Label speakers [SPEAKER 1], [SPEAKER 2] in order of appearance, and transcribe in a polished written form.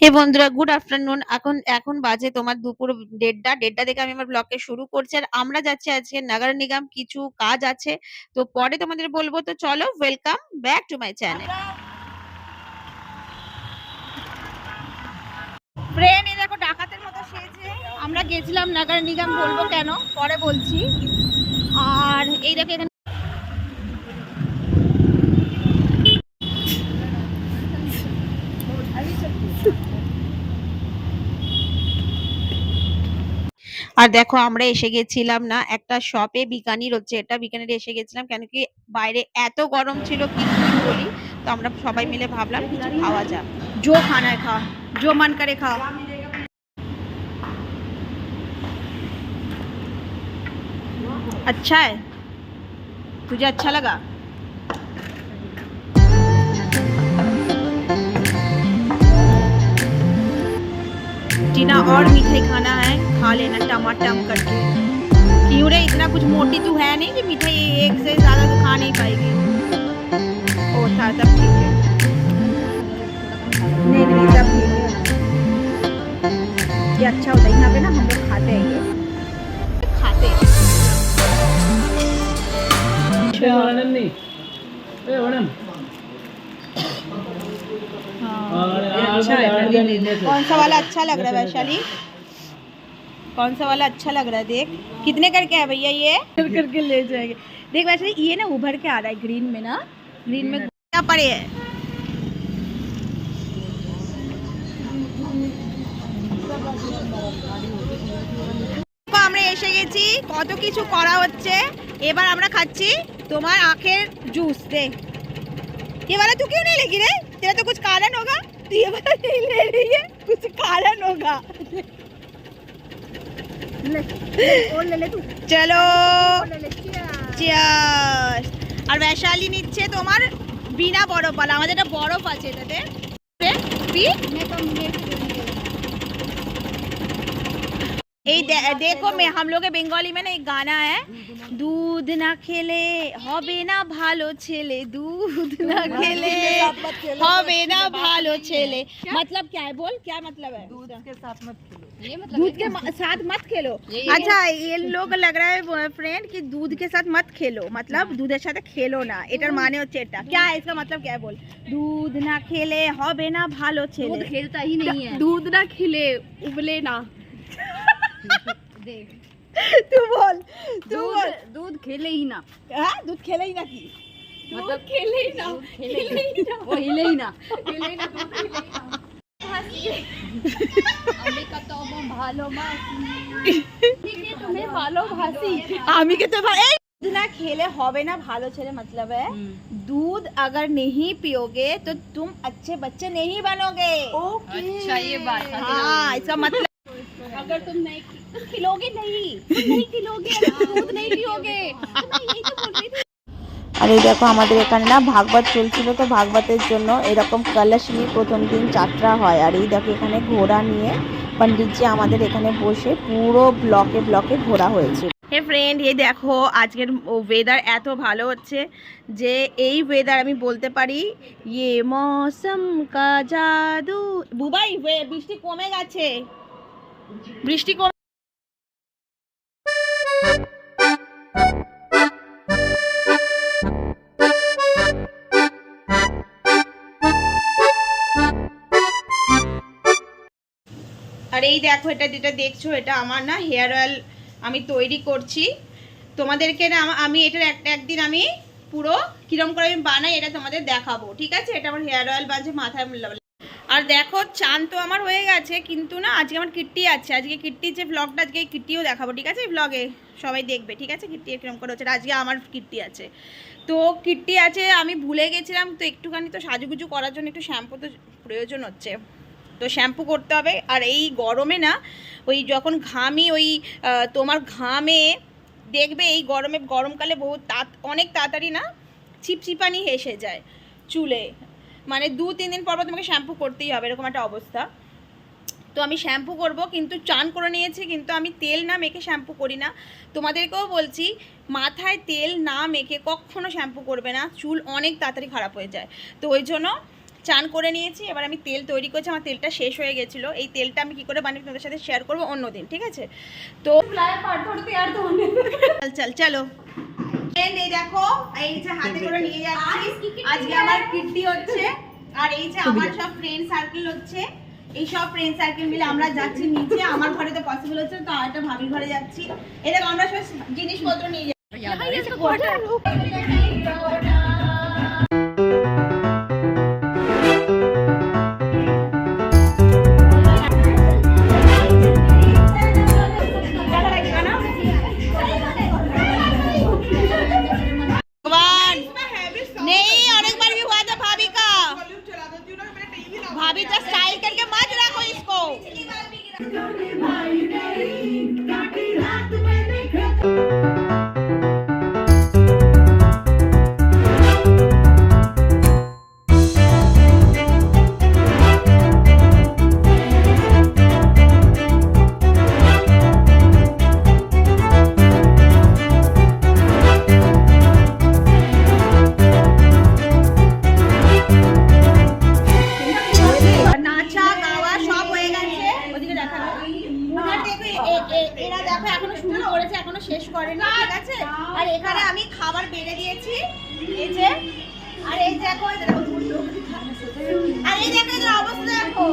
[SPEAKER 1] হে বন্ধুরা, good afternoon. এখন এখন বাজে তোমার দুপুর 1:30 থেকে আমি আমার ব্লগকে শুরু করছি। আর আমরা যাচ্ছি আজকে নগর নিগম, কিছু কাজ আছে, তো পরে তোমাদের বলবো। তো চলো, welcome back to my channel. Friend, এই দেখো ডাকাতের মতো সেজে আমরা গেছিলাম নগর নিগম, বলবো কেন পরে বলছি। আর এই দেখো এখানে আর দেখো আমরা এসে গেছিলাম না একটা শপে, বিকানির হচ্ছে এটা, বিকানিরে এসে গেছিলাম কেন কি বাইরে এত গরম ছিল কি বলি। তো আমরা সবাই মিলে ভাবলাম কিছু খাওয়া যাক, जो खाना है खा, जो मन करे खा। अच्छा है, तुझे अच्छा लगा? टीना, और मिठाई खाना है खा लेना टमाटम करके। क्यों रे, इतना कुछ मोटी तू है नहीं कि मिठाई एक से ज्यादा तो खा नहीं पाएगी। ओ था, तब ठीक है। नहीं नहीं, तब ठीक है। ये अच्छा होता है, यहाँ पे ना हम लोग खाते हैं, ये खाते हैं। कौन सा वाला अच्छा लग रहा है वैशाली? कौन सा वाला अच्छा लग रहा है? देख कितने करके है भैया, ये करके ले जाएंगे। देख वैशाली, ये ना उभर के आ रहा है ग्रीन में ना, ग्रीन में क्या पड़े है। আমরা এসে গেছি, কত কিছু করা হচ্ছে। এবার আমরা খাচ্ছি তোমার আখের জুস। দেখ ये वाला तू क्यों नहीं लेगी रे? तेरा तो कुछ कारण होगा, तू ये वाला नहीं ले रही है, कुछ कारण होगा। ले और ले तू, चलो চিয়ার্স। আর বৈশালী নিচ্ছে তোমার বিনা বরফ वाला, আমাদের একটা বরফ আছে এটাতে। পি এই देखो, मैं हम लोग के बंगाली में ना एक गाना है, दूध ना खेले হবে না ভালো ছেলে, दूध ना खेले হবে না ভালো ছেলে। मतलब क्या है, बोल क्या मतलब है? दूध के साथ मत खेलो, ये मतलब दूध के साथ मत खेलो। अच्छा, ये लोग लग रहा है फ्रेंड कि दूध के साथ मत खेलो, मतलब दूधের সাথে খেলো না, এটার মানে হচ্ছে এটা। क्या है इसका मतलब, क्या है बोल? दूध ना खेले হবে না ভালো ছেলে, दूध खेलता ही नहीं है, दूध ना खिले उबले ना। देख तू बोल, तू बोल, दूध खेले ही ना। हाँ, दूध खेले ही ना की मतलब खेले ही ना, खेले ही ना, वो हिले ही ना, हिले ही ना, दूध हिले ही ना। আমি কত ভালোবাসি, ঠিক আছে তুমি ভালোবাসি, আমি কে তো এই दूध ना खेले হবে না ভালো ছেলে मतलब है दूध अगर नहीं पियोगे तो तुम अच्छे बच्चे नहीं बनोगे। ओके, अच्छा ये बात है। हाँ, इसका मतलब अगर तुम नहीं खिलोगे, नहीं खिलोगे, दूध नहीं पियोगे, यही तो बोल रही थी। আর এই দেখো আমাদের এখানে না ভাগবত চলছিল, তো ভাগবতের জন্য এরকম কলস নিয়ে প্রথম দিন যাত্রা হয়। আর এই দেখো এখানে ঘোড়া নিয়ে পণ্ডিতজি আমাদের এখানে বসে পুরো ব্লকে ব্লকে ঘোরা হয়েছে। হে ফ্রেন্ড, এই দেখো আজকের ওয়েদার এত ভালো হচ্ছে যে এই ওয়েদার আমি বলতে পারি ইয়ে মৌসুম কা জাদু। বুবাই, বৃষ্টি কমে গেছে, বৃষ্টি কমে। আর এই দেখো এটা যেটা দেখছো, এটা আমার না হেয়ার অয়েল আমি তৈরি করছি তোমাদেরকে না। আমি এটার একদিন আমি পুরো কিরম করে আমি বানাই এটা তোমাদের দেখাবো, ঠিক আছে? এটা আমার হেয়ার অয়েল বাজে মাথায়। আর দেখো চান তো আমার হয়ে গেছে, কিন্তু না আজকে আমার কিট্টি আছে, আজকে কিট্টির যে ব্লগটা আজকে কিট্টিও দেখাবো, ঠিক আছে? এই ব্লগে সবাই দেখবে, ঠিক আছে? কিট্টি কিরম করে হচ্ছে, আজকে আমার কিট্টি আছে। তো কিট্টি আছে, আমি ভুলে গেছিলাম, তো একটুখানি তো সাজুগুজু করার জন্য একটু শ্যাম্পু তো প্রয়োজন হচ্ছে, তো শ্যাম্পু করতে হবে। আর এই গরমে না ওই যখন ঘামি, ওই তোমার ঘামে দেখবে এই গরমে, গরমকালে অনেক তাড়াতাড়ি না চিপচিপানি এসে যায় চুলে, মানে 2-3 দিন পর তোমাকে শ্যাম্পু করতেই হবে, এরকম একটা অবস্থা। তো আমি শ্যাম্পু করব, কিন্তু চান করে নিয়েছি, কিন্তু আমি তেল না মেখে শ্যাম্পু করি না। তোমাদেরকেও বলছি, মাথায় তেল না মেখে কখনো শ্যাম্পু করবে না, চুল অনেক তাড়াতাড়ি খারাপ হয়ে যায়। তো ওই জন্য চান করে নিয়েছি, এবার আমি তেল তৈরি করছি। আমার তেলটা শেষ হয়ে গেছিলো, এই তেলটা আমি কি করে বানিয়ে তোমাদের সাথে শেয়ার করবো অন্যদিন, ঠিক আছে? তো চল চলো এই দেখো, এই যে হাতে করে নিয়ে যাচ্ছি, আজকে আমার কীর্তি হচ্ছে। আর এই যে আমার সব ফ্রেন্ড সার্কেল হচ্ছে, এই সব ফ্রেন্ড সার্কেল মিলে আমরা যাচ্ছি নিচে। আমার ঘরে তো পসিবল হচ্ছে তো, একটা ভাবির ঘরে যাচ্ছি। এই দেখো আমরা সব জিনিসপত্র নিয়ে যাচ্ছি। भाभी तो स्टाइल करके मत रखो इसको। এরা দেখো এখনো শুরু করেছে, এখনো শেষ করেনি, ঠিক আছে? আর এখানে আমি খাবার বেড়ে দিয়েছি, এই যে। আর এই দেখো, আর এই দেখো অবস্থা দেখো।